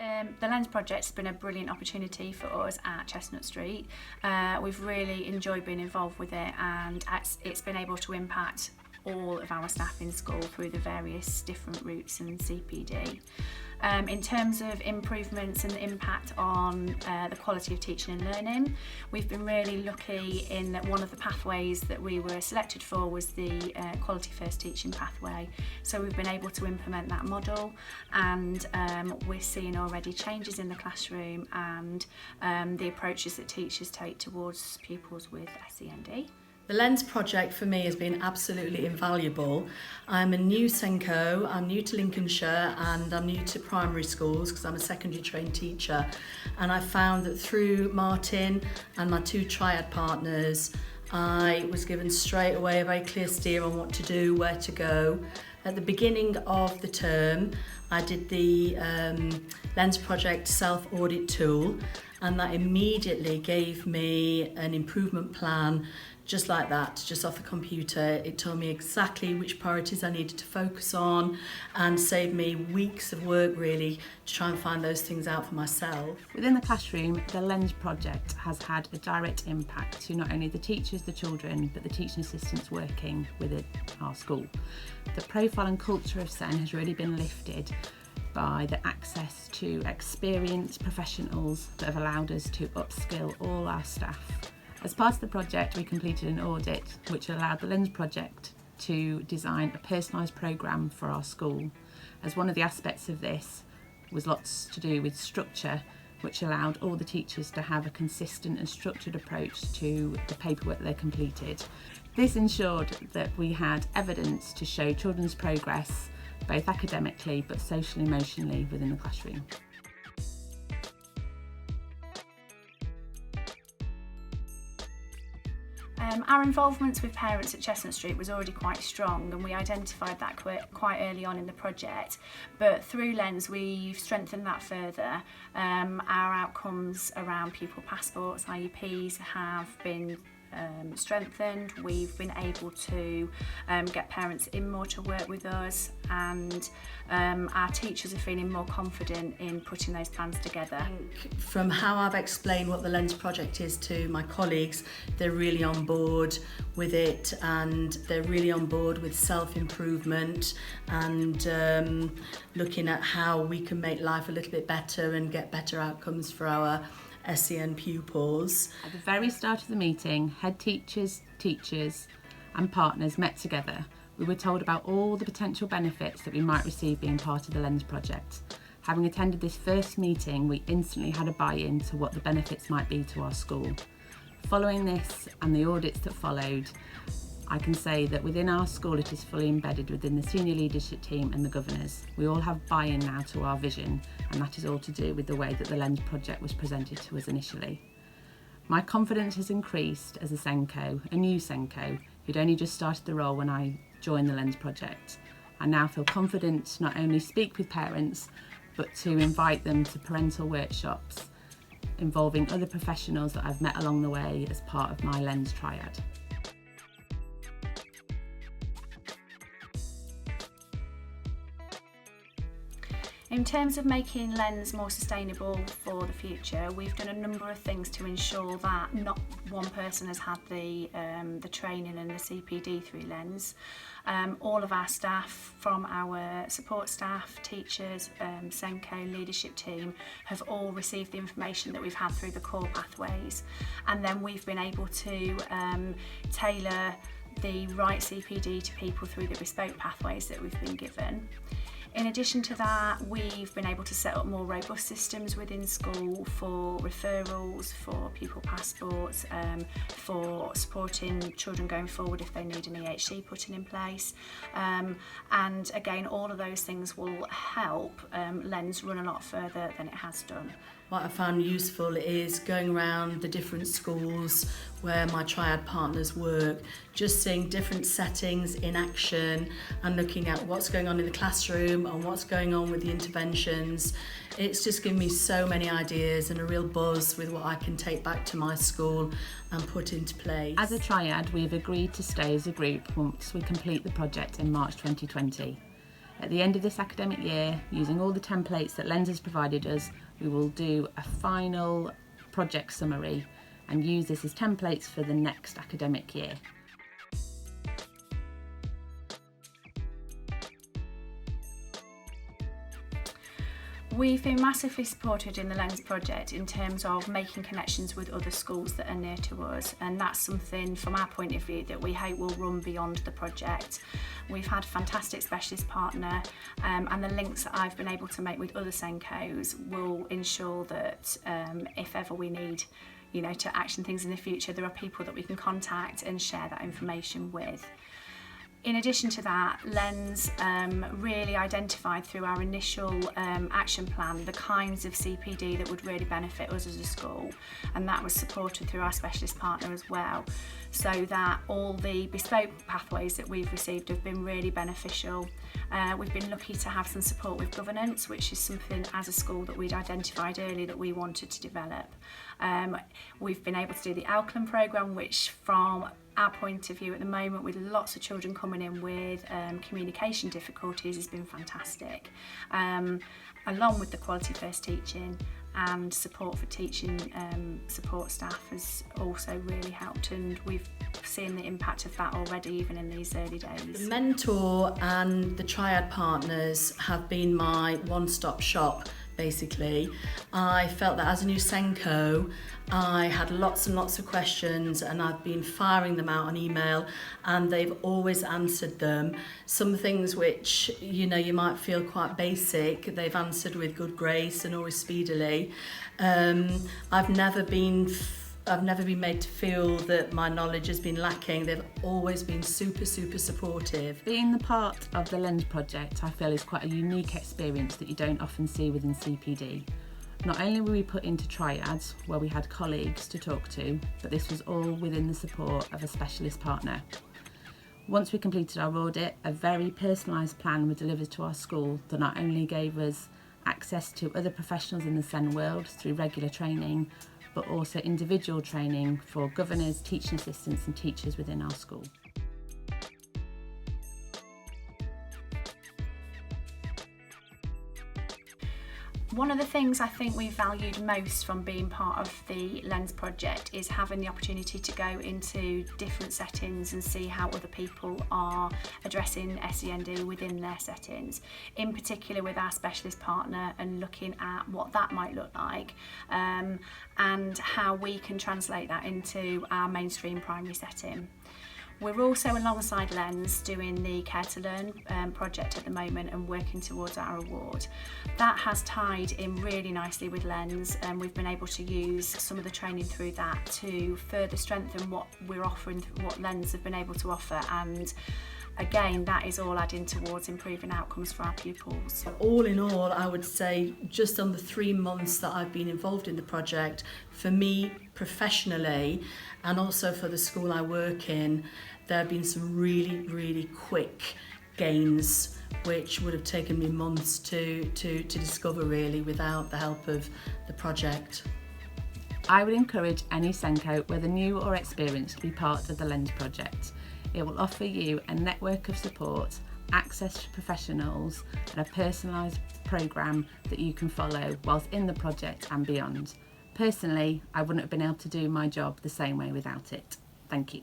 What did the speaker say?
The Lens Project's been a brilliant opportunity for us at Chestnut Street. We've really enjoyed being involved with it, and it's been able to impact all of our staff in school through the various different routes and CPD. In terms of improvements and the impact on the quality of teaching and learning, we've been really lucky in that one of the pathways that we were selected for was the Quality First Teaching pathway. So we've been able to implement that model, and we're seeing already changes in the classroom and the approaches that teachers take towards pupils with SEND. The Lens project for me has been absolutely invaluable. I'm a new SENDCO, I'm new to Lincolnshire, and I'm new to primary schools because I'm a secondary trained teacher. And I found that through Martin and my two triad partners, I was given straight away a very clear steer on what to do, where to go. At the beginning of the term, I did the Lens project self-audit tool, and that immediately gave me an improvement plan. Just like that, just off the computer. It told me exactly which priorities I needed to focus on and saved me weeks of work really to try and find those things out for myself. Within the classroom, the Lens project has had a direct impact to not only the teachers, the children, but the teaching assistants working within our school. The profile and culture of SEN has really been lifted by the access to experienced professionals that have allowed us to upskill all our staff. As part of the project, we completed an audit which allowed the Lens project to design a personalised programme for our school. As one of the aspects of this was lots to do with structure, which allowed all the teachers to have a consistent and structured approach to the paperwork they completed. This ensured that we had evidence to show children's progress, both academically but socially and emotionally within the classroom. Our involvement with parents at Chestnut Street was already quite strong, and we identified that quite early on in the project, but through Lens we've strengthened that further. Our outcomes around pupil passports, IEPs have been strengthened. We've been able to get parents in more to work with us, and our teachers are feeling more confident in putting those plans together. From how I've explained what the Lens project is to my colleagues, they're really on board with it, and they're really on board with self-improvement and looking at how we can make life a little bit better and get better outcomes for our SEN pupils. At the very start of the meeting, head teachers, teachers and partners met together. We were told about all the potential benefits that we might receive being part of the Lens project. Having attended this first meeting, we instantly had a buy-in to what the benefits might be to our school. Following this and the audits that followed, I can say that within our school it is fully embedded within the senior leadership team and the governors. We all have buy-in now to our vision, and that is all to do with the way that the Lens project was presented to us initially. My confidence has increased as a SENDCO, a new SENDCO, who'd only just started the role when I joined the Lens project. I now feel confident to not only speak with parents, but to invite them to parental workshops involving other professionals that I've met along the way as part of my Lens triad. In terms of making Lens more sustainable for the future, we've done a number of things to ensure that not one person has had the training and the CPD through Lens. All of our staff, from our support staff, teachers, SENDCO leadership team, have all received the information that we've had through the core pathways, and then we've been able to tailor the right CPD to people through the bespoke pathways that we've been given. In addition to that, we've been able to set up more robust systems within school for referrals, for pupil passports, for supporting children going forward if they need an EHC putting in place. And again, all of those things will help Lens run a lot further than it has done. What I found useful is going around the different schools where my triad partners work, just seeing different settings in action and looking at what's going on in the classroom and what's going on with the interventions. It's just given me so many ideas and a real buzz with what I can take back to my school and put into place. As a triad, we've agreed to stay as a group once we complete the project in March 2020. At the end of this academic year, using all the templates that Lens has provided us, we will do a final project summary and use this as templates for the next academic year. We've been massively supported in the Lens project in terms of making connections with other schools that are near to us, and that's something from our point of view that we hope will run beyond the project. We've had a fantastic specialist partner, and the links that I've been able to make with other SENDCOs will ensure that if ever we need to action things in the future, there are people that we can contact and share that information with. In addition to that, Lens really identified through our initial action plan the kinds of CPD that would really benefit us as a school, and that was supported through our specialist partner as well, so that all the bespoke pathways that we've received have been really beneficial. We've been lucky to have some support with governance, which is something as a school that we'd identified early that we wanted to develop. We've been able to do the Alclan programme, which from our point of view at the moment, with lots of children coming in with communication difficulties, has been fantastic. Along with the quality first teaching and support for teaching support staff has also really helped, and we've seen the impact of that already even in these early days. The mentor and the triad partners have been my one-stop shop. Basically, I felt that as a new SENDCO, I had lots and lots of questions, and I've been firing them out on email, and they've always answered them. Some things which you might feel quite basic, they've answered with good grace and always speedily. I've never been made to feel that my knowledge has been lacking. They've always been super supportive. Being the part of the Lens project, I feel, is quite a unique experience that you don't often see within CPD. Not only were we put into triads where we had colleagues to talk to, but this was all within the support of a specialist partner. Once we completed our audit, a very personalised plan was delivered to our school that not only gave us access to other professionals in the SEN world through regular training, but also individual training for governors, teaching assistants and teachers within our school. One of the things I think we valued most from being part of the Lens project is having the opportunity to go into different settings and see how other people are addressing SEND within their settings, in particular with our specialist partner, and looking at what that might look like and how we can translate that into our mainstream primary setting. We're also, alongside Lens, doing the Care to Learn project at the moment and working towards our award. That has tied in really nicely with Lens, and we've been able to use some of the training through that to further strengthen what we're offering, what Lens have been able to offer, and again, that is all adding towards improving outcomes for our pupils. All in all, I would say just on the 3 months that I've been involved in the project, for me professionally and also for the school I work in, there have been some really quick gains which would have taken me months to discover really without the help of the project. I would encourage any SENDCO, whether new or experienced, to be part of the Lens project. It will offer you a network of support, access to professionals, and a personalised programme that you can follow whilst in the project and beyond. Personally, I wouldn't have been able to do my job the same way without it. Thank you.